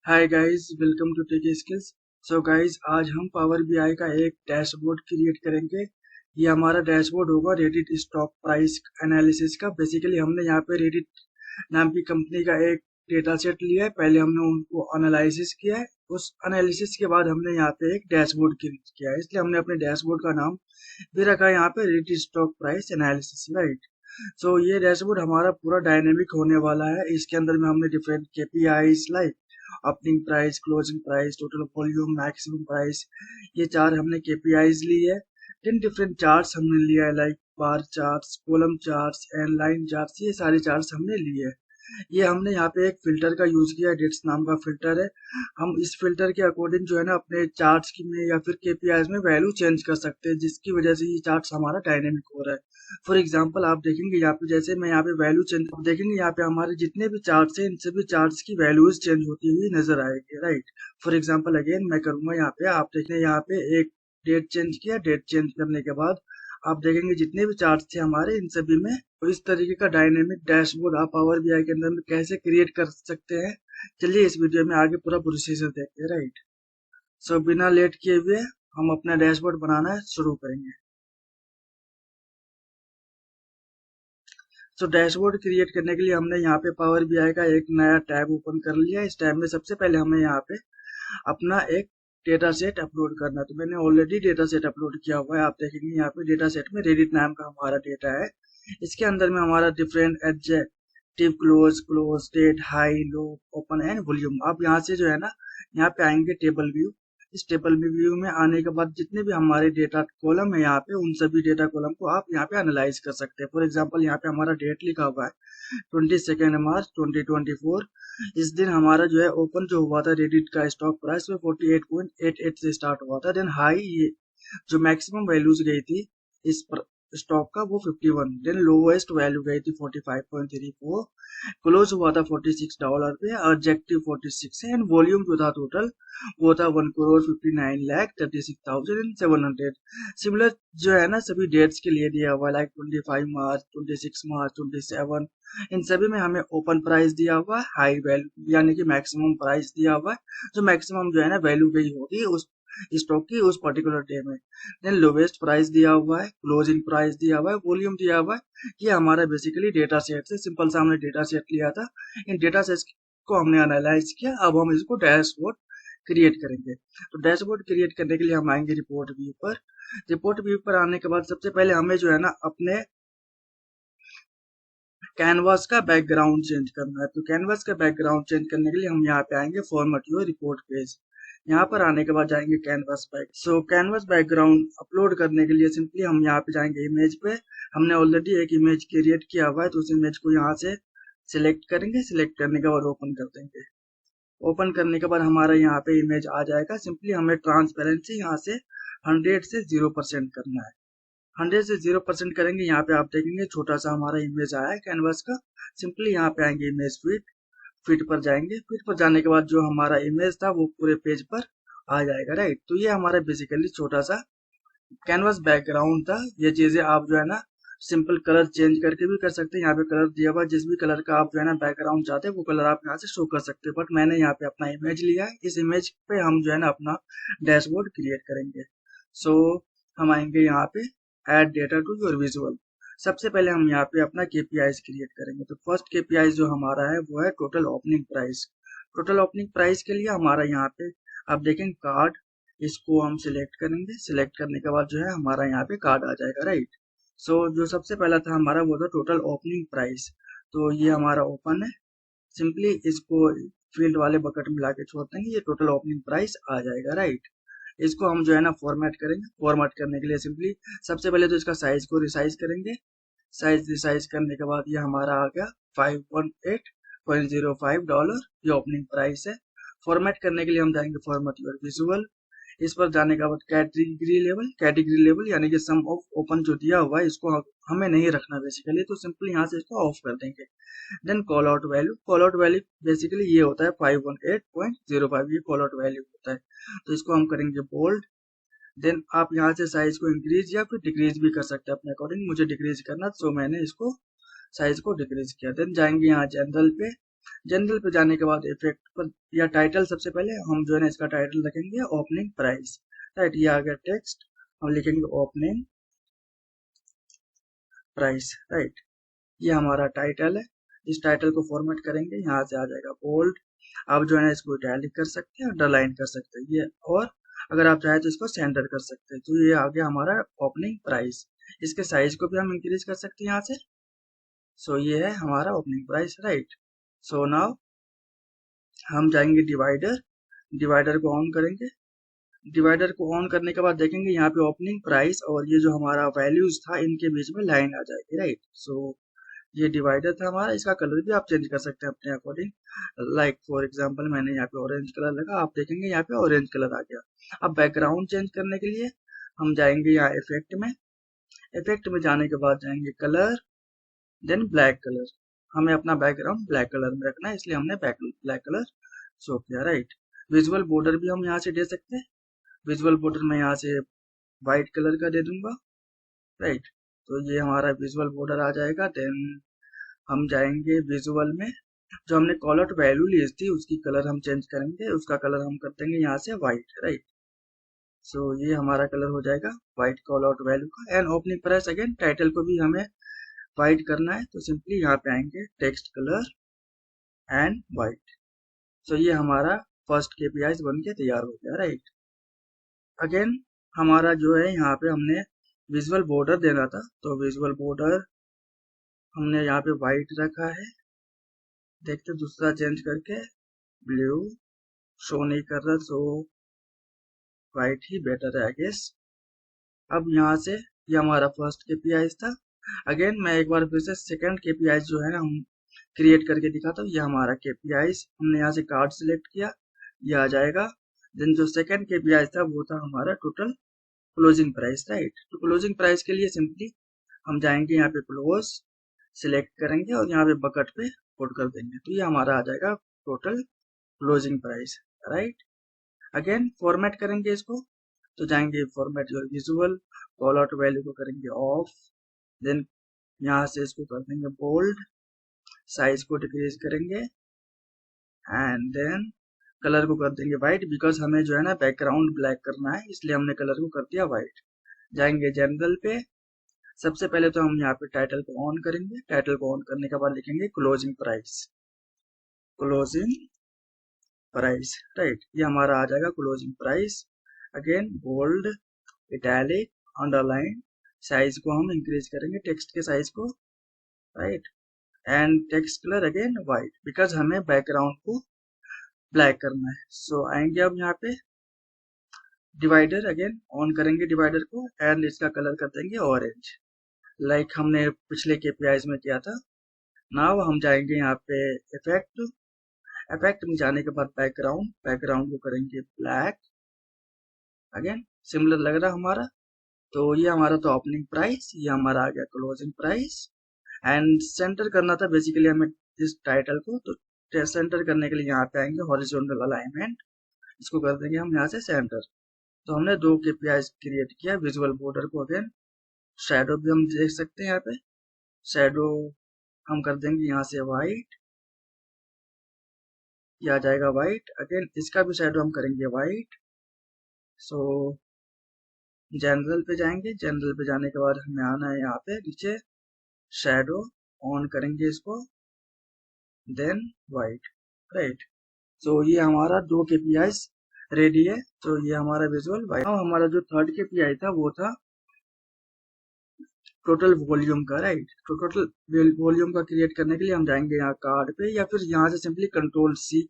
Hi guys, welcome to tech skills. So guys, आज हम power BI का एक डैशबोर्ड क्रिएट करेंगे। ये हमारा डैशबोर्ड होगा रेडिट स्टॉक प्राइस एनालिसिस का। बेसिकली हमने यहाँ पे रेडिट नाम की कंपनी का एक डेटा सेट लिया है। पहले हमने उनको एनालिसिस किया है। उस एनालिसिस के बाद हमने यहाँ पे एक डैशबोर्ड क्रिएट किया है, इसलिए हमने अपने डैशबोर्ड का नाम भी रखा है यहाँ पे Reddit stock price analysis, right. So ये डैशबोर्ड हमारा पूरा डायनेमिक होने वाला है। इसके अंदर में हमने different KPIs like opening price, closing price, total volume, maximum price, ये चार हमने केपीआईज ली है। 10 डिफरेंट चार्ट्स हमने लिया है like bar charts, column charts and line charts, ये सारे चार्ट्स हमने लिए हैं। ये हमने यहाँ पे एक फिल्टर का यूज किया है, डेट्स नाम का फिल्टर है। हम इस फिल्टर के अकॉर्डिंग जो है ना अपने चार्ट्स की में या फिर केपीआईज में वैल्यू चेंज कर सकते हैं, जिसकी वजह से ये चार्ट्स हमारा डायनेमिक हो रहा है। फॉर एग्जांपल आप देखेंगे यहाँ पे, जैसे मैं यहाँ पे वैल्यू चेंज देखेंगे, यहाँ पे हमारे जितने भी चार्ट्स हैं इन सभी चार्ट्स की वैल्यूज चेंज होती हुई नजर आएगी, राइट। फॉर एग्जांपल अगेन मैं करूंगा, यहाँ पे आप देखने यहाँ पे एक डेट चेंज किया। डेट चेंज करने के बाद आप देखेंगे जितने भी चार्ट्स थे हमारे इन सभी में। तो इस तरीके का डायनेमिक डैशबोर्ड आप पावर बीआई के अंदर में कैसे क्रिएट कर सकते हैं, चलिए इस वीडियो में आगे पूरा प्रोसीजर देखते हैं, राइट। सो बिना लेट किए हुए हम अपना डैशबोर्ड बनाना शुरू करेंगे। सो डैशबोर्ड क्रिएट करने के लिए हमने यहाँ पे पावर बीआई का एक नया टैब ओपन कर लिया। इस टैब में सबसे पहले हमें यहाँ पे अपना एक डेटा सेट अपलोड करना है। तो मैंने ऑलरेडी डेटा सेट अपलोड किया हुआ है। आप देखेंगे यहाँ पे डेटा सेट में रेडिट नाम का हमारा डेटा है। इसके अंदर में हमारा different adjective, close, close, date, high, low, open and volume. आप यहाँ से जो है ना यहाँ पे आएंगे टेबल व्यू। इस टेबल व्यू में आने के बाद जितने भी हमारे डेटा कॉलम है यहाँ पे, उन सभी डेटा कॉलम को आप यहाँ पे एनालाइज कर सकते हैं। फॉर एग्जांपल यहाँ पे हमारा डेट लिखा हुआ है 22 मार्च 2024। इस दिन हमारा जो है ओपन जो हुआ था रेडिट का स्टॉक प्राइस में 48.88 से स्टार्ट हुआ था। देन हाई, ये जो मैक्सिमम वैल्यूज गई थी इस स्टॉक का, वो 51। देन लोवेस्ट वैल्यू गई थी 45.34। क्लोज हुआ था $46 पे, ऑब्जेक्टिव 46 है। एंड वॉल्यूम जो था टोटल वो था 1,59,36,700। सिमिलर जो है ना सभी डेट्स के लिए दिया हुआ है, लाइक 25 मार्च, 26 मार्च, 27। इन सभी में हमें ओपन प्राइस दिया हुआ है, हाई वैल्यू यानी कि मैक्सिमम प्राइस दिया हुआ है। जो मैक्सिमम जो है ना वैल्यू गई होगी उस स्टॉक की उस पर्टिकुलर डे में। देन लोवेस्ट प्राइस दिया हुआ है, क्लोजिंग प्राइस दिया हुआ है, वॉल्यूम दिया हुआ है। ये हमारा बेसिकली डेटा सेट से सिंपल सा हमने डेटा सेट लिया था। इन डेटा सेट को हमने एनालाइज किया। अब हम इसको डैशबोर्ड क्रिएट करेंगे। तो डैशबोर्ड क्रिएट करने के लिए हम आएंगे रिपोर्ट व्यू पर। रिपोर्ट व्यू पर आने के बाद सबसे पहले हमें जो है ना अपने कैनवास का बैकग्राउंड चेंज करना है। तो कैनवास का बैकग्राउंड चेंज करने के लिए हम यहाँ पे आएंगे फॉर्मेट योर रिपोर्ट पेज। यहाँ पर आने के बाद जाएंगे कैनवास बैक। सो कैनवास बैकग्राउंड अपलोड करने के लिए सिंपली हम यहाँ पे जाएंगे इमेज पे। हमने ऑलरेडी एक इमेज क्रिएट किया हुआ है, तो उस इमेज को यहाँ से सिलेक्ट करेंगे। सिलेक्ट करने के बाद ओपन कर देंगे। ओपन करने के बाद हमारा यहाँ पे इमेज आ जाएगा। सिंपली हमें ट्रांसपेरेंसी यहाँ से 100 से 0% करना है। 100 से 0% करेंगे। यहाँ पे आप देखेंगे छोटा सा हमारा इमेज आया है कैनवास का। सिंपली यहाँ पे आएंगे इमेज फिट पर जाएंगे। फिट पर जाने के बाद जो हमारा इमेज था वो पूरे पेज पर आ जाएगा, राइट। तो ये हमारा बेसिकली छोटा सा कैनवास बैकग्राउंड था। ये चीजें आप जो है ना सिंपल कलर चेंज करके भी कर सकते हैं। यहाँ पे कलर दिया हुआ है, जिस भी कलर का आप जो है ना बैकग्राउंड चाहते हैं वो कलर आप यहाँ से शो कर सकते हैं। बट मैंने यहाँ पे अपना इमेज लिया है। इस इमेज पे हम जो है ना अपना डैशबोर्ड क्रिएट करेंगे। सो हम आएंगे यहाँ पे add data to your visual. सबसे पहले हम यहाँ पे अपना केपीआईज क्रिएट करेंगे। तो फर्स्ट केपीआई जो हमारा है वो है total opening price. Total opening price के लिए हमारा यहाँ पे आप देखेंगे कार्ड, इसको हम सिलेक्ट करेंगे। सिलेक्ट करने के बाद जो है हमारा यहाँ पे कार्ड आ जाएगा, राइट। सो जो सबसे पहला था हमारा वो था टोटल ओपनिंग प्राइस। तो ये हमारा ओपन है। सिंपली इसको फील्ड वाले बकेट में लाके छोड़ देंगे, ये टोटल ओपनिंग प्राइस आ जाएगा, राइट। इसको हम जो है ना फॉर्मेट करेंगे। फॉर्मेट करने के लिए सिंपली सबसे पहले तो इसका साइज को रिसाइज करेंगे। साइज रिसाइज करने के बाद ये हमारा आ गया $518.05, ये ओपनिंग प्राइस है। फॉर्मेट करने के लिए हम जाएंगे फॉर्मेट योर विजुअल। इस पर जाने के बाद कैटेगरी लेवल यानी कि सम ऑफ ओपन जो दिया हुआ है इसको हमें नहीं रखना बेसिकली, तो सिंपली यहाँ से इसको ऑफ कर देंगे। Then call out value basically ये होता है 518.05, ये कॉल आउट वैल्यू होता है। तो इसको हम करेंगे बोल्ड। देन आप यहाँ से साइज को इंक्रीज या फिर डिक्रीज भी कर सकते हैं अपने अकॉर्डिंग। मुझे डिक्रीज करना, सो मैंने इसको साइज को डिक्रीज किया। देन जाएंगे यहाँ जनरल पे। जनरल पे जाने के बाद इफेक्ट पर या टाइटल, सबसे पहले हम जो है ना इसका टाइटल रखेंगे ओपनिंग प्राइस, राइट। ये आ गया टेक्स्ट, हम लिखेंगे ओपनिंग प्राइस, राइट। ये हमारा टाइटल है। इस टाइटल को फॉर्मेट करेंगे, यहाँ से आ जाएगा बोल्ड। आप जो है ना इसको इटैलिक कर सकते हैं, अंडरलाइन कर सकते हैं ये, और अगर आप चाहे तो इसको सेंटर कर सकते हैं। तो ये आ गया हमारा ओपनिंग प्राइस। इसके साइज को भी हम इंक्रीज कर सकते हैं यहाँ से। सो ये है हमारा opening price, right. So now हम जाएंगे डिवाइडर, डिवाइडर को ऑन करेंगे। डिवाइडर को ऑन करने के बाद देखेंगे यहाँ पे ओपनिंग प्राइस और ये जो हमारा वैल्यूज था इनके बीच में लाइन आ जाएगी, राइट। सो ये डिवाइडर था हमारा। इसका कलर भी आप चेंज कर सकते हैं अपने अकॉर्डिंग। लाइक फॉर एग्जांपल मैंने यहाँ पे ऑरेंज कलर लगा, आप देखेंगे यहाँ पे ऑरेंज कलर आ गया। अब बैकग्राउंड चेंज करने के लिए हम जाएंगे यहाँ इफेक्ट में। इफेक्ट में जाने के बाद जाएंगे कलर, देन ब्लैक कलर। हमें अपना बैकग्राउंड ब्लैक कलर में रखना है, इसलिए हमने ब्लैक कलर शो किया, राइट। विजुअल बॉर्डर भी हम यहाँ से दे सकते हैं। विजुअल बॉर्डर मैं यहाँ से व्हाइट कलर का दे दूंगा, राइट। तो ये हमारा विजुअल बॉर्डर आ जाएगा। देन हम जाएंगे विजुअल में, जो हमने कॉल आउट वैल्यू ली थी उसकी कलर हम चेंज करेंगे। उसका कलर हम कर देंगे यहाँ से व्हाइट, राइट। सो ये हमारा कलर हो जाएगा व्हाइट कॉल आउट वैल्यू का। And opening price, again title को भी हमें व्हाइट करना है, तो सिंपली यहाँ पे आएंगे टेक्स्ट कलर एंड व्हाइट। सो ये हमारा फर्स्ट केपीआई बन के तैयार हो गया, राइट। अगेन हमारा जो है यहाँ पे हमने विजुअल बॉर्डर देना था, तो विजुअल बॉर्डर हमने यहाँ पे व्हाइट रखा है। देखते दूसरा चेंज करके, ब्लू शो नहीं कर रहा, सो व्हाइट ही बेटर है आई गेस। अब यहाँ से ये हमारा फर्स्ट केपीआई था। अगेन मैं एक बार फिर से सेकंड केपीआई जो है ना हम क्रिएट करके दिखाता हूँ। ये हमारा केपीआई, हमने यहाँ से कार्ड सिलेक्ट किया, ये आ जाएगा। देन जो सेकंड केपीआई था वो था हमारा टोटल क्लोजिंग प्राइस, राइट। तो क्लोजिंग प्राइस के लिए सिंपली हम जाएंगे यहाँ पे क्लोज सिलेक्ट करेंगे और यहाँ पे बकेट पे पुट कर देंगे, तो ये हमारा आ जाएगा total closing price, right. Again format करेंगे इसको, तो जाएंगे format your visual, call out value को करेंगे ऑफ, देन यहाँ से इसको कर देंगे बोल्ड, साइज को डिक्रीज करेंगे एंड देन कलर को कर देंगे व्हाइट, बिकॉज हमें जो है ना बैकग्राउंड ब्लैक करना है, इसलिए हमने कलर को कर दिया व्हाइट। जाएंगे जनरल पे, सबसे पहले तो हम यहाँ पे टाइटल को ऑन करेंगे। टाइटल को ऑन करने के बाद लिखेंगे closing price, closing price, right. ये हमारा आ जाएगा closing price. Again bold, italic, underline, size को हम इंक्रीज करेंगे टेक्स्ट के साइज को, right. And text colour again white, because हमें बैकग्राउंड को ब्लैक करना है। सो आएंगे अब यहाँ पे डिवाइडर, अगेन ऑन करेंगे डिवाइडर को एंड इसका कलर कर देंगे ऑरेंज, लाइक हमने पिछले केपीआईज में किया था। नाउ हम जाएंगे यहाँ पे इफेक्ट, इफेक्ट में जाने के बाद बैकग्राउंड, बैकग्राउंड को करेंगे ब्लैक। अगेन सिमिलर लग रहा हमारा, तो ये हमारा तो ओपनिंग प्राइस, ये हमारा आ गया क्लोजिंग प्राइस। एंड सेंटर करना था बेसिकली हमें इस टाइटल को, तो सेंटर करने के लिए यहाँ पे आएंगे हॉरिजॉन्टल अलाइनमेंट, इसको कर देंगे हम यहाँ से सेंटर। तो हमने दो केपीआई क्रिएट किया। विजुअल बॉर्डर को अगेन शैडो भी हम देख सकते हैं, यहाँ पे शैडो हम कर देंगे यहाँ से व्हाइट, ये आ जाएगा व्हाइट। अगेन इसका भी शैडो हम करेंगे व्हाइट। सो जनरल पे जाएंगे, जनरल पे जाने के बाद हमें आना है यहाँ पे नीचे, शैडो ऑन करेंगे इसको, देन व्हाइट, राइट। सो ये हमारा दो केपीआई रेडी है। तो ये हमारा विजुअल व्हाइट। हमारा जो थर्ड केपीआई था वो था टोटल वॉल्यूम का, राइट। तो टोटल वॉल्यूम का क्रिएट करने के लिए हम जाएंगे यहाँ कार्ड पे, या फिर यहाँ से simply control C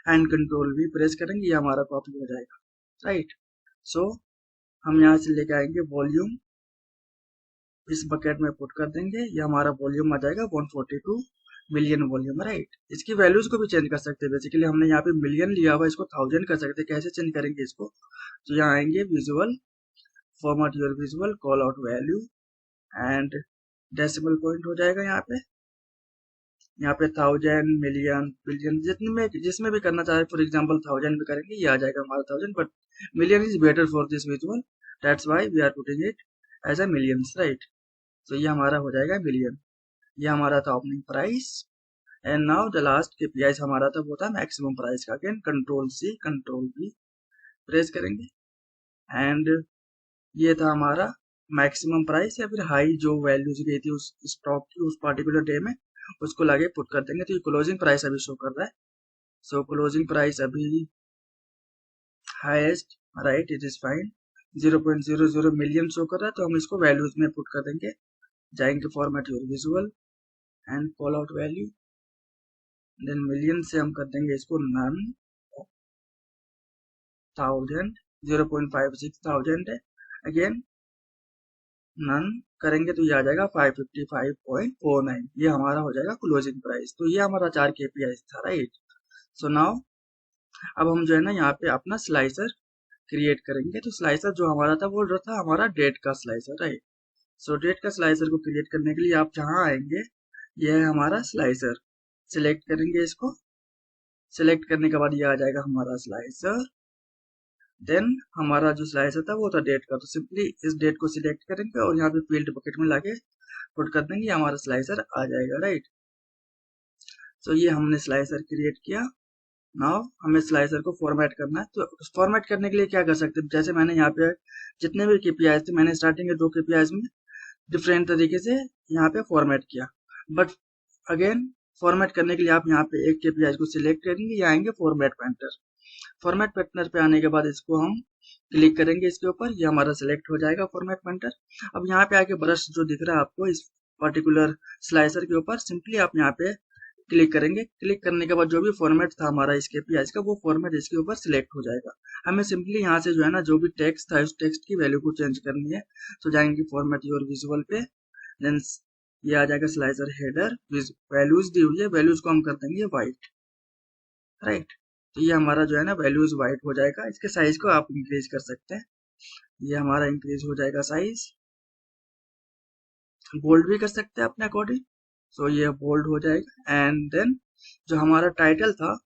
and control V press करेंगे, ये हमारा कॉपी हो जाएगा, राइट। सो हम यहाँ से लेके आएंगे वॉल्यूम, इस बकेट में पुट कर देंगे, ये हमारा वॉल्यूम आ जाएगा 142 मिलियन वॉल्यूम, राइट। इसकी वैल्यूज को भी चेंज कर सकते हैं। बेसिकली हमने यहाँ पे मिलियन लिया हुआ, इसको 1000 कर सकते हैं। कैसे चेंज करेंगे इसको, तो यहाँ आएंगे visual, format your visual, call out value and decimal point हो जाएगा यहाँ पे। यहाँ पे 1000, मिलियन, बिलियन, जिसमें भी करना चाहे, फॉर एग्जांपल 1000 भी करेंगे, ये आ जाएगा हमारा 1000, but million is better for this visual, that's why we are putting it as a millions, right. तो ये हमारा हो जाएगा मिलियन। ये हमारा था opening price and now the last KPI हमारा था वो था मैक्सिमम प्राइस का। Again control C control B press करेंगे एंड ये था हमारा मैक्सिमम प्राइस या फिर हाई जो वैल्यूज गई थी उस स्टॉक की उस पर्टिकुलर डे में, उसको लाके पुट कर देंगे। तो ये क्लोजिंग प्राइस अभी शो कर रहा है। सो क्लोजिंग प्राइस अभी highest, right, it is fine, 0.00 million show कर रहा है। तो हम इसको वैल्यूज में पुट कर देंगे, जाएंगे format your visual and call out value, then million से हम कर देंगे इसको नन, 1000, 0.56 है। अगेन नन करेंगे तो ये आ जाएगा 555.49, ये हमारा हो जाएगा क्लोजिंग प्राइस। तो ये हमारा 4 केपीआई था, राइट। सो नाउ अब हम जो है ना यहाँ पे अपना स्लाइसर क्रिएट करेंगे। तो स्लाइसर जो हमारा था वो था हमारा डेट का स्लाइसर, राइट। सो डेट का स्लाइसर को क्रिएट करने के लिए आप जहाँ आएंगे, यह है हमारा स्लाइसर, सिलेक्ट करेंगे इसको। सिलेक्ट करने के बाद ये आ जाएगा हमारा स्लाइसर। देन हमारा जो स्लाइसर था वो था डेट का, तो सिंपली इस डेट को सिलेक्ट करेंगे और यहाँ पे फील्ड बकेट में लाके पुट कर देंगे, हमारा स्लाइसर आ जाएगा, राइट। सो ये हमने स्लाइसर क्रिएट किया। नाउ हमें स्लाइसर को फॉर्मेट करना है। तो फॉर्मेट करने के लिए क्या कर सकते हैं, जैसे मैंने यहाँ पे जितने भी केपीआई थे, मैंने स्टार्टिंग के 2 केपीआई में डिफरेंट तरीके से यहाँ पे फॉर्मेट किया। बट अगेन फॉर्मेट करने के लिए आप यहाँ पे एक केपीआई को सिलेक्ट करेंगे, ये आएंगे फॉर्मेट पैटर्न। फॉर्मेट पैटर्न पे आने के बाद इसको हम क्लिक करेंगे इसके ऊपर, ये हमारा सिलेक्ट हो जाएगा फॉर्मेट पैटर्न। अब यहाँ पे आके ब्रश जो दिख रहा है आपको इस पर्टिकुलर स्लाइसर के ऊपर, सिंपली आप यहाँ पे क्लिक करेंगे। क्लिक करने के बाद जो भी फॉर्मेट था हमारा इस केपीआई का, वो फॉर्मेट इसके ऊपर सिलेक्ट हो जाएगा। हमें सिंपली यहाँ से जो है ना जो भी टेक्स्ट था उस टेक्स्ट की वैल्यू को चेंज करनी है। तो जाएंगे फॉर्मेट योर विजुअल पे, देन ये आ जाएगा स्लाइसर हेडर, वैल्यूज दी हुई है, वैल्यूज को हम कर देंगे व्हाइट, राइट। तो ये हमारा जो है ना वैल्यूज व्हाइट हो जाएगा। इसके साइज को आप इंक्रीज कर सकते हैं, ये हमारा इंक्रीज हो जाएगा साइज, बोल्ड भी कर सकते हैं अपने अकॉर्डिंग। सो ये बोल्ड हो जाएगा। एंड देन जो हमारा टाइटल था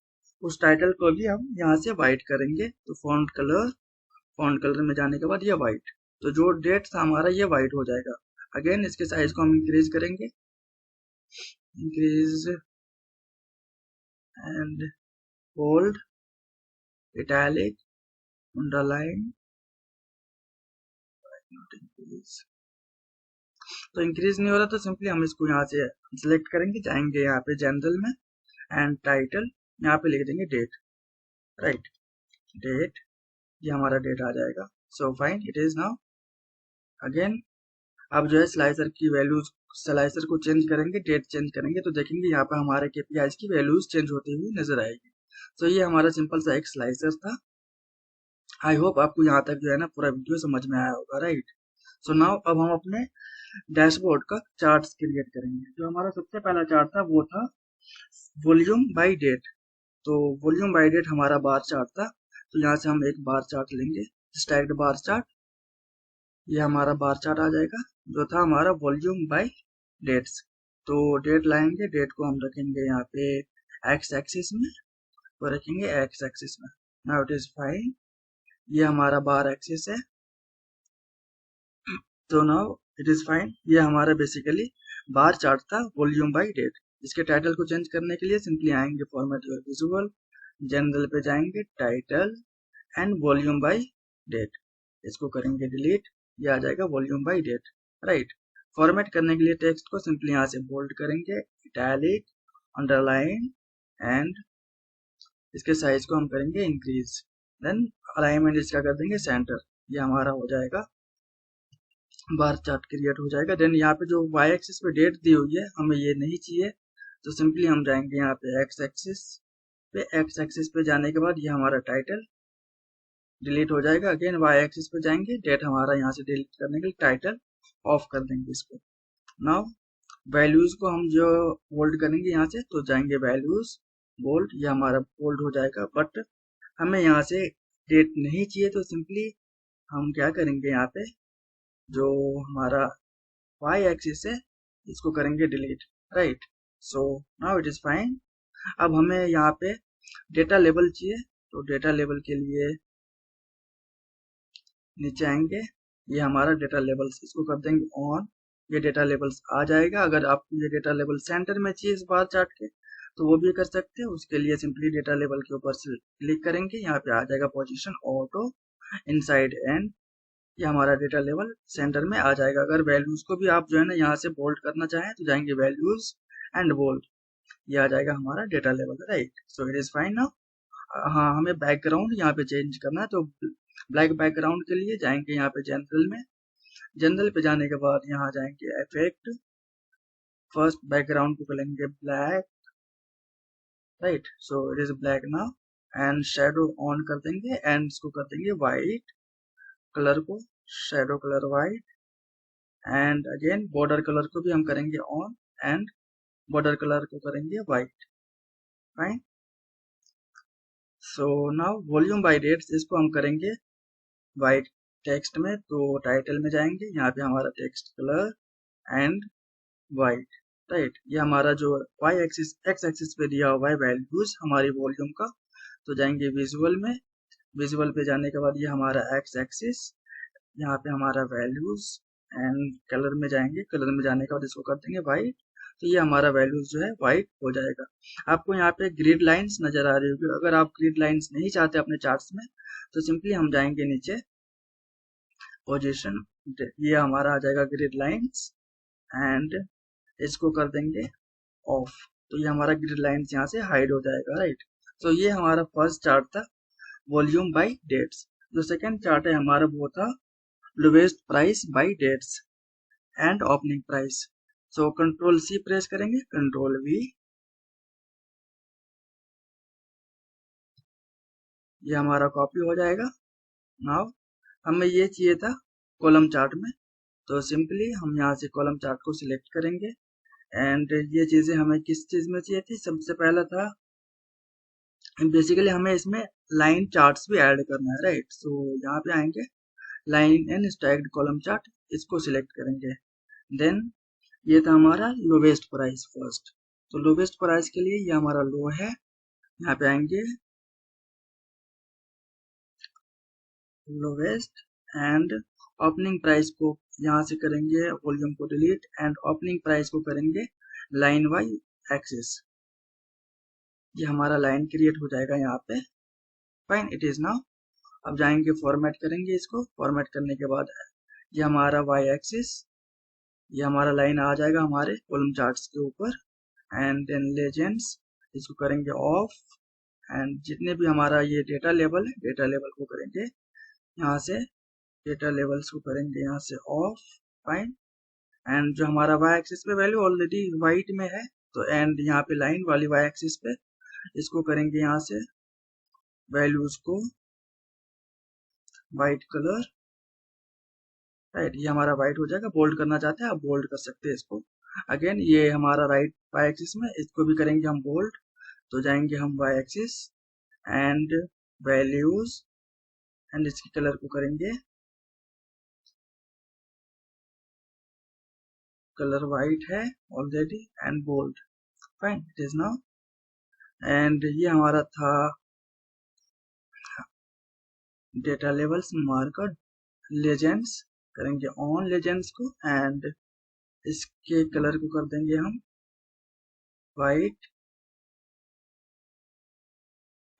उस टाइटल को भी हम यहाँ से व्हाइट करेंगे। तो फॉन्ट कलर में जाने के बाद ये व्हाइट, तो जो डेट था हमारा ये व्हाइट हो जाएगा। अगेन इसके साइज को हम इंक्रीज करेंगे, increase and bold, italic, underline, तो इंक्रीज नहीं हो रहा तो सिंपली हम इसको यहाँ से सिलेक्ट करेंगे, जाएंगे यहाँ पे जनरल में एंड टाइटल, यहाँ पे लिख देंगे डेट, राइट, डेट, ये हमारा डेट आ जाएगा। So fine, it is now. Again अब जो है स्लाइसर की वैल्यूज, स्लाइसर को चेंज करेंगे, डेट चेंज करेंगे, तो देखेंगे यहाँ पे हमारे केपीआई की वैल्यूज चेंज होती हुई नजर आएगी। तो ये हमारा सिंपल सा एक स्लाइसर था। आई होप आपको यहाँ तक जो है ना पूरा वीडियो समझ में आया होगा, राइट। सो नाउ अब हम अपने डैशबोर्ड का चार्ट्स क्रिएट करेंगे। जो हमारा सबसे पहला चार्ट था वो था वॉल्यूम बाय डेट। तो वॉल्यूम बाय डेट हमारा बार चार्ट था। तो यहाँ से हम एक बार चार्ट लेंगे, स्टैक्ड बार चार्ट, ये हमारा बार चार्ट आ जाएगा जो था हमारा वॉल्यूम बाय डेट्स। तो डेट लाएंगे, डेट को हम रखेंगे यहाँ पे एक्स एक्सिस में, तो रखेंगे एक्स एक्सिस में। नाउ इट इज फाइन, ये हमारा बार एक्सिस है। तो नाउ इट इज फाइन, ये हमारा बेसिकली बार चार्ट था वॉल्यूम बाय डेट। इसके टाइटल को चेंज करने के लिए सिंपली आएंगे फॉर्मेट योर विजुअल, जनरल पे जाएंगे, title and volume by date, इसको करेंगे डिलीट, ये आ जाएगा volume by date, right. Format करने के लिए टेक्स्ट को सिंपली यहाँ से बोल्ड करेंगे, इटैलिक, अंडरलाइन एंड इसके साइज को हम करेंगे इंक्रीज, देन अलाइनमेंट इसका कर देंगे सेंटर, ये हमारा हो जाएगा बार चार्ट क्रिएट हो जाएगा। देन यहाँ पे जो वाई एक्सिस पे डेट दी हुई है हमें ये नहीं चाहिए, तो सिंपली हम जाएंगे यहाँ पे एक्स एक्सिस पे, एक्स एक्सिस पे जाने के बाद ये हमारा टाइटल डिलीट हो जाएगा। अगेन वाई एक्सिस पे जाएंगे, डेट हमारा यहाँ से डिलीट करने के लिए टाइटल ऑफ कर देंगे इसको। नाउ वैल्यूज को हम जो बोल्ड करेंगे यहाँ से, तो जाएंगे वैल्यूज बोल्ड, ये हमारा बोल्ड हो जाएगा। बट हमें यहाँ से डेट नहीं चाहिए, तो सिंपली हम क्या करेंगे, यहाँ पे जो हमारा वाई एक्सिस है इसको करेंगे delete, right. So now it is fine. अब हमें यहाँ पे डेटा लेबल चाहिए, तो डेटा लेबल के लिए नीचे आएंगे, ये हमारा डेटा लेबल्स, इसको कर देंगे ऑन, ये डेटा लेबल्स आ जाएगा। अगर आपको ये डेटा लेबल सेंटर में चाहिए इस बार चार्ट के, तो वो भी कर सकते हैं। उसके लिए सिंपली डेटा लेवल के ऊपर से क्लिक करेंगे, यहाँ पे आ जाएगा पोजीशन ऑटो इनसाइड एंड, ये हमारा डेटा लेवल सेंटर में आ जाएगा। अगर वैल्यूज को भी आप जो है ना यहाँ से बोल्ड करना चाहें तो जाएंगे वैल्यूज एंड बोल्ड, ये आ जाएगा हमारा data level, right. So it is fine now. हाँ, हमें बैकग्राउंड यहाँ पे चेंज करना है, तो ब्लैक बैकग्राउंड के लिए जाएंगे यहाँ पे जनरल में, जनरल पे जाने के बाद यहाँ जाएंगे इफेक्ट, फर्स्ट बैकग्राउंड को करेंगे black, right. So it is black now and shadow on कर देंगे एंड इसको कर देंगे वाइट, कलर को shadow colour white and again border colour को भी हम करेंगे ऑन एंड बॉर्डर कलर को करेंगे white, fine. So now volume by dates इसको हम करेंगे वाइट टेक्स्ट में, तो टाइटल में जाएंगे, यहाँ पे हमारा text colour and white, right. ये हमारा जो वाई एक्सिस एक्स एक्सिस पे दिया हुआ है वैल्यूज हमारी वॉल्यूम का, तो जाएंगे विजुअल में, विजुअल पे जाने के बाद ये हमारा एक्स एक्सिस, यहाँ पे हमारा वैल्यूज एंड कलर में जाएंगे, कलर में जाने के बाद इसको कर देंगे वाइट, तो ये हमारा वैल्यूज जो है वाइट हो जाएगा। आपको यहाँ पे ग्रिड लाइंस नजर आ रही होगी, अगर आप ग्रिड लाइंस नहीं चाहते अपने चार्ट्स में तो सिंपली हम जाएंगे नीचे पोजीशन, ये हमारा आ जाएगा ग्रिड लाइंस एंड इसको कर देंगे ऑफ, तो ये हमारा ग्रिड लाइंस यहाँ से हाइड हो जाएगा, राइट। तो ये हमारा फर्स्ट चार्ट था वॉल्यूम बाय डेट्स। जो सेकंड चार्ट है हमारा वो था lowest price by dates and opening price. So control C press करेंगे, कंट्रोल वी, ये हमारा कॉपी हो जाएगा। नाउ हमें ये चाहिए था कॉलम चार्ट में, तो सिंपली हम यहाँ से कॉलम चार्ट को सिलेक्ट करेंगे एंड ये चीजें हमें किस चीज में चाहिए थी, सबसे पहला था बेसिकली हमें इसमें लाइन चार्ट्स भी ऐड करना है, राइट। सो यहाँ पे आएंगे line and stacked column chart, इसको सिलेक्ट करेंगे। देन ये था हमारा लोवेस्ट प्राइस फर्स्ट, तो लोवेस्ट प्राइस के लिए ये हमारा लो है, यहाँ पे आएंगे लोवेस्ट एंड ओपनिंग प्राइस को यहाँ से करेंगे वॉल्यूम को डिलीट एंड ओपनिंग प्राइस को करेंगे लाइन वाई एक्सिस, ये हमारा लाइन क्रिएट हो जाएगा यहाँ पे, फाइन इट इज नाउ। अब जाएंगे फॉर्मेट करेंगे, इसको फॉर्मेट करने के बाद ये हमारा वाई एक्सिस, ये हमारा लाइन आ जाएगा हमारे कॉलम चार्ट्स के ऊपर एंड देन लेजेंड्स, इसको करेंगे ऑफ एंड जितने भी हमारा ये डेटा लेवल है, डेटा लेवल को करेंगे यहाँ से, डेटा लेवल्स को करेंगे यहाँ से ऑफ, फाइन। एंड जो हमारा वाई एक्सिस पे वैल्यू ऑलरेडी वाइट में है, तो एंड यहाँ पे लाइन वाली वाई एक्सिस पे इसको करेंगे यहाँ से वैल्यूज को वाइट कलर, राइट। ये हमारा वाइट हो जाएगा, बोल्ड करना चाहते हैं आप बोल्ड कर सकते हैं इसको। अगेन ये हमारा राइट वाई एक्सिस में, इसको भी करेंगे हम बोल्ड, तो जाएंगे हम Y axis and values and इसकी कलर को करेंगे कलर वाइट है already and bold, fine it is now. And ये हमारा था डेटा लेवल्स मार्कर, लेजेंड्स करेंगे ऑन लेजेंड्स को एंड इसके कलर को कर देंगे हम वाइट,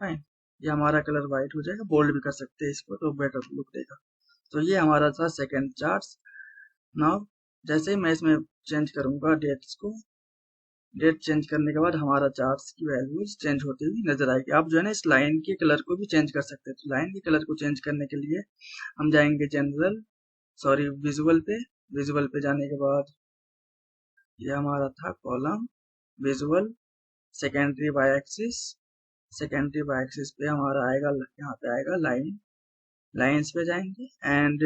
फाइन। ये हमारा कलर वाइट हो जाएगा, बोल्ड भी कर सकते हैं इसको तो बेटर लुक देगा। तो ये हमारा था सेकंड चार्ट। नाउ जैसे ही मैं इसमें चेंज करूंगा डेट्स को, डेट चेंज करने के बाद हमारा चार्ट्स की वैल्यूज चेंज होती हुई नजर आएगी। आप जो है ना इस लाइन के कलर को भी चेंज कर सकते हैं, तो लाइन के कलर को चेंज करने के लिए हम जाएंगे जनरल, सॉरी विजुअल पे, विजुअल पे जाने के बाद ये हमारा था column visual secondary Y axis, secondary Y axis पे हमारा आएगा, यहाँ पे आएगा लाइन, लाइंस पे जाएंगे एंड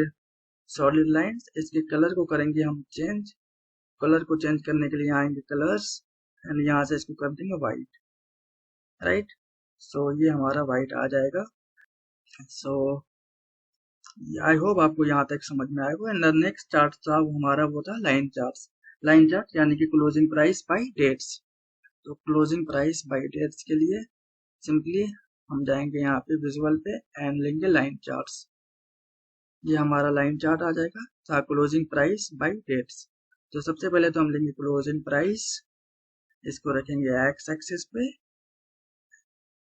सॉलिड लाइंस, इसके कलर को करेंगे हम चेंज, कलर को चेंज करने के लिए आएंगे कलर्स एंड यहाँ से इसको कर देंगे वाइट, राइट। सो ये हमारा वाइट आ जाएगा। सो आई होप आपको यहाँ तक समझ में आएगा। एंड नेक्स्ट चार्ट था वो हमारा वो था लाइन चार्ट, लाइन चार्ट यानी कि क्लोजिंग प्राइस बाय डेट्स। तो क्लोजिंग प्राइस बाय डेट्स के लिए सिंपली हम जाएंगे यहाँ पे विजुअल पे एंड लेंगे लाइन चार्ट्स, ये हमारा लाइन चार्ट आ जाएगा था क्लोजिंग प्राइस बाय डेट्स। तो सबसे पहले तो हम लेंगे क्लोजिंग प्राइस इसको रखेंगे एक्स एक्सिस पे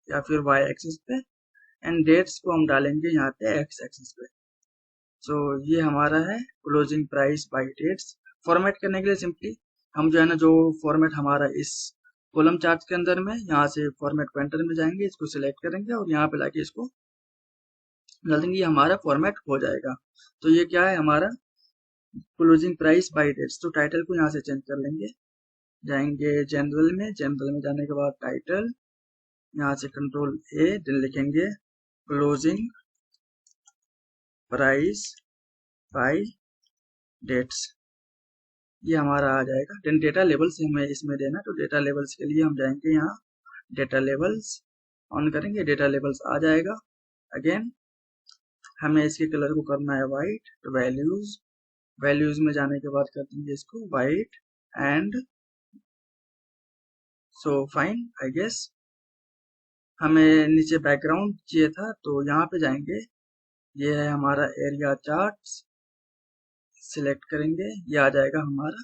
या फिर वाई एक्सिस पे, एंड डेट्स को हम डालेंगे यहाँ पे एक्स एक्सिस पे। सो ये हमारा है closing price by dates. Format करने के लिए सिंपली हम जो है ना, जो फॉर्मेट हमारा इस कॉलम चार्ट के अंदर में, यहाँ से फॉर्मेट पेंटर में जाएंगे, इसको सिलेक्ट करेंगे और यहाँ पे लाके इसको डाल देंगे, ये हमारा फॉर्मेट हो जाएगा। तो ये क्या है हमारा क्लोजिंग प्राइस बाय डेट्स। तो टाइटल को यहाँ से चेंज कर लेंगे, जाएंगे जनरल में, जनरल में जाने के बाद टाइटल, यहाँ से कंट्रोल ए, देन लिखेंगे क्लोजिंग प्राइस बाय डेट्स, ये हमारा आ जाएगा। देन डेटा लेवल्स हमें इसमें देना, तो डेटा लेवल्स के लिए हम जाएंगे यहाँ, डेटा लेवल्स ऑन करेंगे, डेटा लेवल्स आ जाएगा। अगेन हमें इसके कलर को करना है वाइट, तो वैल्यूज, वैल्यूज में जाने के बाद कर देंगे इसको white and so fine I guess. हमें नीचे बैकग्राउंड चाहिए था, तो यहाँ पे जाएंगे, ये है हमारा एरिया चार्ट्स, सिलेक्ट करेंगे, ये आ जाएगा हमारा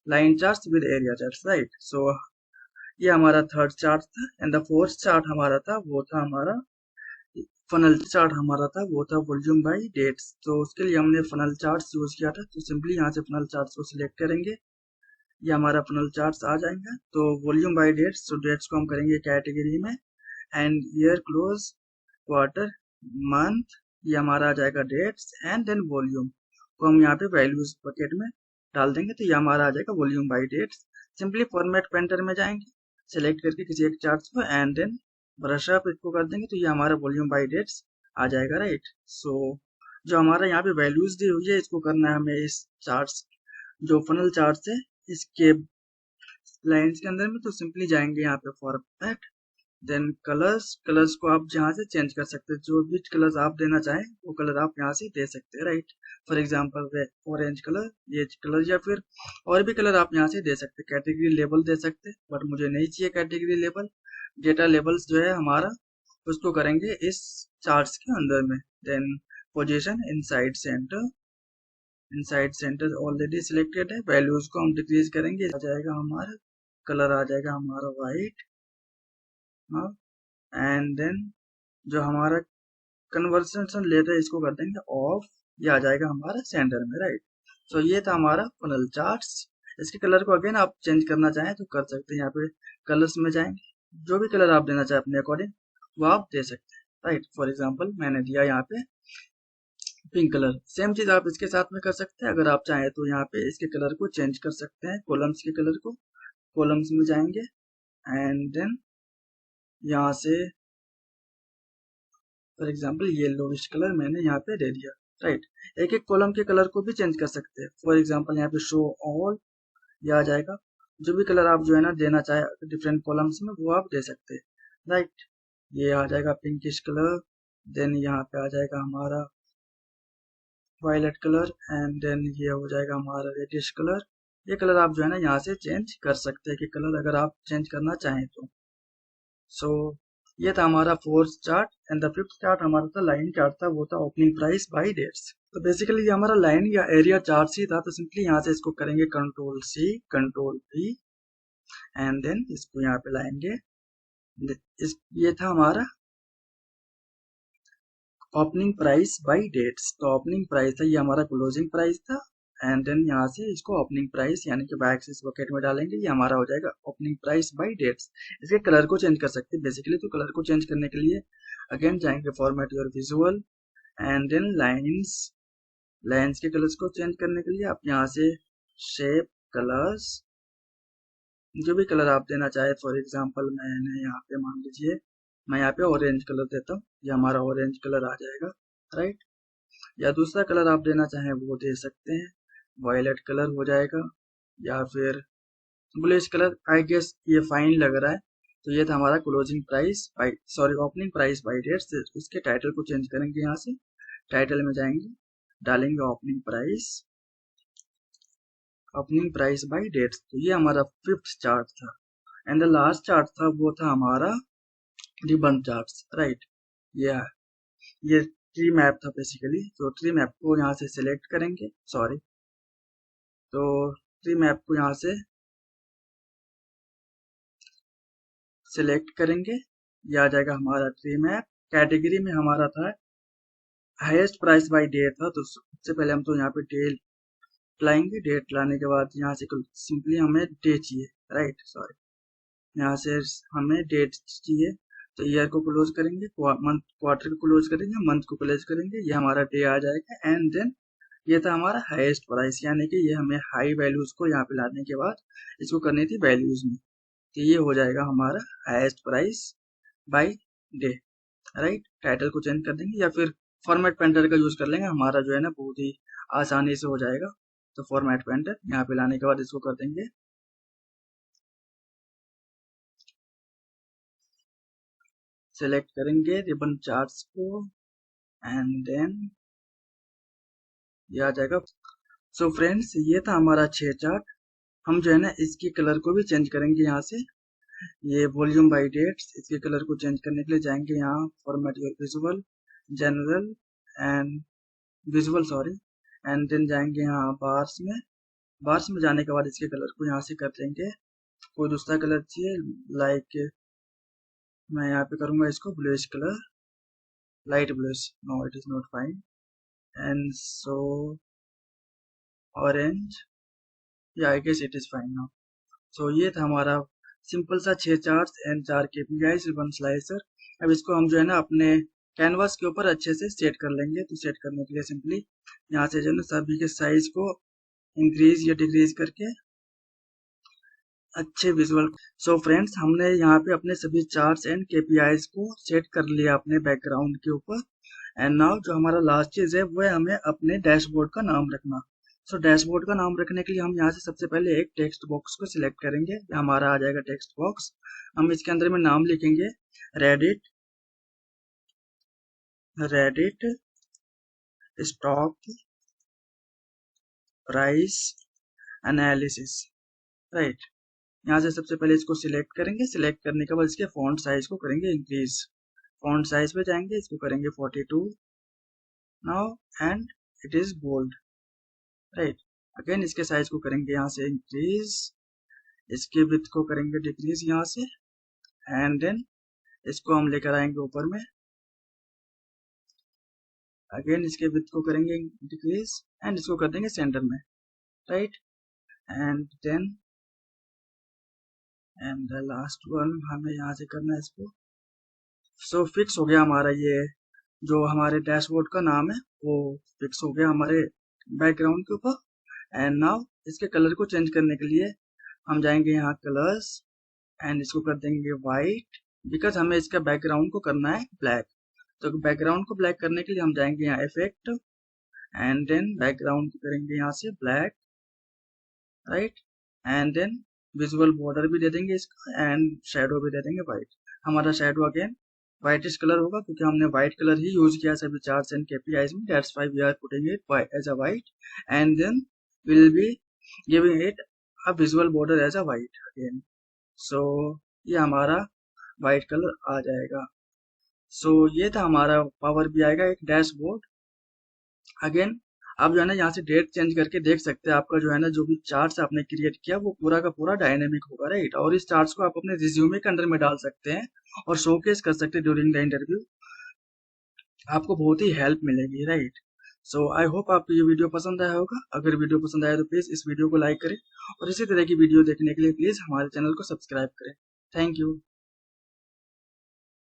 line charts with area charts, right. So ये हमारा थर्ड चार्ट था, एंड द फोर्थ चार्ट हमारा था, वो था हमारा फनल चार्ट हमारा था, वो था वॉल्यूम बाय डेट्स। तो उसके लिए हमने फनल चार्ट्स यूज किया था, तो सिंपली यहाँ से फनल चार्ट्स को सिलेक्ट करेंगे, ये हमारा फनल चार्ट्स आ जाएंगे। तो वॉल्यूम बाय डेट्स, तो डेट्स को हम करेंगे कैटेगरी में, and year, close, quarter, month, ये हमारा आ जाएगा डेट्स, एंड देन वॉल्यूम को हम यहाँ पे वैल्यूज बकेट में डाल देंगे, तो ये हमारा आ जाएगा volume by dates. Simply format painter में जाएंगे, सेलेक्ट करके किसी एक चार्ट को, एंड देन ब्रश अप इसको कर देंगे, तो ये हमारा वॉल्यूम बाय डेट्स आ जाएगा, राइट। सो जो हमारा यहाँ पे वैल्यूज दी हुई है, इसको करना है हमें इस चार्ट्स, जो फनल चार्ट है इसके लाइन्स के अंदर में। तो सिंपली जाएंगे यहाँ पे फॉर्मेट, देन कलर्स, कलर्स को आप यहाँ से चेंज कर सकते हैं, जो भी कलर्स आप देना चाहें वो कलर आप यहाँ से दे सकते हैं, right. For example orange colour, ये कलर, या फिर और भी कलर आप यहाँ से दे सकते हैं। कैटेगरी लेबल दे सकते हैं, बट मुझे नहीं चाहिए कैटेगरी लेबल। डेटा लेबल्स जो है हमारा, उसको करेंगे इस चार्ट्स के अंदर में। Then position inside centre, inside centre already selected है। वैल्यूज को हम डिक्रीज करेंगे, आ जाएगा हमारा कलर, आ जाएगा हमारा व्हाइट, हाँ। एंड देन जो हमारा कन्वर्सेशन लेटर है, इसको कर देंगे ऑफ, ये आ जाएगा हमारा सेंटर में, राइट। सो ये था हमारा फनल चार्ट्स। इसके कलर को अगेन आप चेंज करना चाहें तो कर सकते हैं, यहाँ पे कलर्स में जाएंगे, जो भी कलर आप देना चाहें अपने अकॉर्डिंग वो आप दे सकते हैं, राइट। फॉर एग्जाम्पल मैंने दिया यहाँ पे पिंक कलर। सेम चीज आप इसके साथ में कर सकते हैं, अगर आप चाहें तो यहाँ पे इसके कलर को चेंज कर सकते हैं, कॉलम्स के कलर को, कॉलम्स में जाएंगे, एंड देन यहाँ से फॉर एग्जाम्पल येलोविश कलर मैंने यहाँ पे दे दिया, राइट। एक एक कॉलम के कलर को भी चेंज कर सकते हैं। फॉर एग्जाम्पल यहाँ पे शो ऑल, ये आ जाएगा, जो भी कलर आप जो है ना देना चाहे डिफरेंट कॉलम्स में वो आप दे सकते हैं, राइट। ये आ जाएगा पिंकिश कलर, देन यहाँ पे आ जाएगा हमारा वायलेट कलर, एंड देन ये हो जाएगा हमारा रेडिश कलर। ये कलर आप जो है ना यहाँ से चेंज कर सकते हैं कि कलर अगर आप चेंज करना चाहें तो। सो ये था हमारा fourth chart, and the fifth chart हमारा था लाइन चार्ट था, वो था ओपनिंग प्राइस बाय डेट्स। तो बेसिकली ये हमारा लाइन या एरिया चार्ट ही था, तो सिंपली यहाँ से इसको करेंगे control C, control V, and then इसको यहाँ पे लाएंगे। ये था हमारा ओपनिंग प्राइस बाय डेट्स। तो ओपनिंग प्राइस था, ये हमारा क्लोजिंग प्राइस था, एंड देन यहाँ से इसको ओपनिंग प्राइस यानी कि बाय एक्सिस बकेट में डालेंगे, ये हमारा हो जाएगा ओपनिंग प्राइस बाय डेट्स। इसके कलर को चेंज कर सकते हैं बेसिकली, तो कलर को चेंज करने के लिए अगेन जाएंगे format your visual, and then lines, lines के कलर्स को चेंज करने के लिए आप यहाँ से शेप कलर्स, जो भी कलर आप देना चाहे, फॉर एग्जाम्पल मैंने यहाँ पे मान लीजिए मैं यहाँ पे ऑरेंज कलर देता हूँ, ये हमारा ऑरेंज कलर आ जाएगा, राइट। या दूसरा कलर आप देना चाहें वो दे सकते हैं, वायलेट कलर हो जाएगा, या फिर ब्लैक कलर, आई गेस ये फाइन लग रहा है। तो ये था हमारा closing price by, sorry opening price by dates. उसके टाइटल को चेंज करेंगे, यहाँ से टाइटल में जाएंगे, डालेंगे opening price, opening price by dates. तो ये हमारा फिफ्थ चार्ट था, एंड द लास्ट चार्ट था वो था हमारा रिबन चार्ट्स, राइट। ये ट्री मैप था बेसिकली। तो ट्री मैप को यहाँ से सिलेक्ट करेंगे, सॉरी, तो ट्री मैप को यहाँ से सिलेक्ट करेंगे, ये आ जाएगा हमारा ट्री मैप। कैटेगरी में हमारा था हाईएस्ट प्राइस बाय डेट था, तो सबसे पहले हम तो यहाँ पे डेट लाएंगे। डेट लाने के बाद यहाँ से सिंपली हमें डे चाहिए, राइट, सॉरी, यहाँ से हमें डेट चाहिए। तो ईयर को क्लोज करेंगे, मंथ क्वार्टर को क्लोज करेंगे, मंथ को क्लोज करेंगे, ये हमारा डे आ जाएगा। एंड देन ये था हमारा हाईएस्ट प्राइस, यानी कि ये हमें हाई वैल्यूज को यहाँ पे लाने के बाद इसको करनी थी वैल्यूज में, तो ये हो जाएगा हमारा highest price by day, right. Title को चेंज कर देंगे या फिर फॉर्मेट पेंटर का यूज कर लेंगे, हमारा जो है ना बहुत ही आसानी से हो जाएगा। तो फॉर्मेट पेंटर यहाँ पे लाने के बाद इसको कर देंगे सेलेक्ट करेंगे रिबन चार्ट्स को, एंड देन ये आ जाएगा। सो फ्रेंड्स, ये था हमारा 6 चार्ट। हम जो है ना इसकी कलर को भी चेंज करेंगे यहाँ से, ये वॉल्यूम बाय डेट्स, इसके कलर को चेंज करने के लिए जाएंगे यहाँ format your visual, general and visual, sorry, and then जाएंगे यहाँ बार्स में। बार्स में जाने के बाद इसके कलर को यहाँ से कर देंगे कोई दूसरा कलर चाहिए, लाइक मैं यहाँ पे करूंगा इसको bluish colour, light bluish, no it is not fine, and so orange, या I guess it is fine now. So ये था हमारा सिंपल सा 6 charts and 4 KPIs ribbon slicer. अब इसको हम जो है ना अपने कैनवास के ऊपर अच्छे से सेट कर लेंगे। तो सेट करने के लिए सिंपली यहाँ से जो है ना सभी के साइज को इंक्रीज या डिक्रीज करके अच्छे विजुअल। सो फ्रेंड्स, हमने यहाँ पे अपने सभी चार्ट्स एंड KPIs को सेट कर लिया अपने बैकग्राउंड के ऊपर। एंड नाउ जो हमारा लास्ट चीज है वो है हमें अपने डैशबोर्ड का नाम रखना। सो डैशबोर्ड का नाम रखने के लिए हम यहाँ से सबसे पहले एक टेक्स्ट बॉक्स को सिलेक्ट करेंगे, हमारा आ जाएगा टेक्स्ट बॉक्स। हम इसके अंदर में नाम लिखेंगे Reddit stock price analysis, right. यहाँ से सबसे पहले इसको सिलेक्ट करेंगे, सिलेक्ट करने के बाद इसके फॉन्ट साइज को करेंगे इंक्रीज। फॉन्ट साइज पे जाएंगे, इसको करेंगे 42 now, and it is bold, right. Again इसके साइज को करेंगे यहाँ से इंक्रीज, इसके विड्थ को करेंगे डिक्रीज यहाँ से, एंड देन इसको हम लेकर आएंगे ऊपर में। अगेन इसके विड्थ को करेंगे डिक्रीज एंड इसको कर देंगे सेंटर में, right. And then and the last one हमें यहाँ से करना है इसको। सो फिक्स हो गया हमारा ये जो हमारे डैशबोर्ड का नाम है वो फिक्स हो गया हमारे बैकग्राउंड के ऊपर। एंड नाउ इसके कलर को चेंज करने के लिए हम जाएंगे यहाँ कलर्स एंड इसको कर देंगे वाइट, बिकॉज हमें इसका बैकग्राउंड को करना है ब्लैक। तो बैकग्राउंड को ब्लैक करने के लिए हम जाएंगे यहाँ इफेक्ट एंड देन बैकग्राउंड करेंगे यहाँ से black, right. And then visual border भी दे देंगे इसका एंड शेडो भी दे देंगे वाइट। हमारा शेडो अगेन व्हाइटिश कलर होगा क्योंकि हमने व्हाइट कलर ही यूज किया सभी चार्ट्स एंड KPIs में, that's why we are putting it as a white and then we will be giving it a visual border as a white again. So ये हमारा white colour आ जाएगा। सो ये था हमारा power BI का एक dashboard. Again आप जो है ना यहाँ से डेट चेंज करके देख सकते हैं, आपका जो है ना जो भी चार्ट्स आपने क्रिएट किया वो पूरा का पूरा डायनेमिक होगा, राइट। और इस चार्ट्स को आप अपने रिज्यूमे के अंदर में डाल सकते हैं और शोकेस कर सकते हैं ड्यूरिंग द इंटरव्यू, आपको बहुत ही हेल्प मिलेगी, राइट। सो आई होप आपको ये वीडियो पसंद आया होगा। अगर वीडियो पसंद आया तो प्लीज इस वीडियो को लाइक करें और इसी तरह की वीडियो देखने के लिए प्लीज हमारे चैनल को सब्सक्राइब करें। Thank you.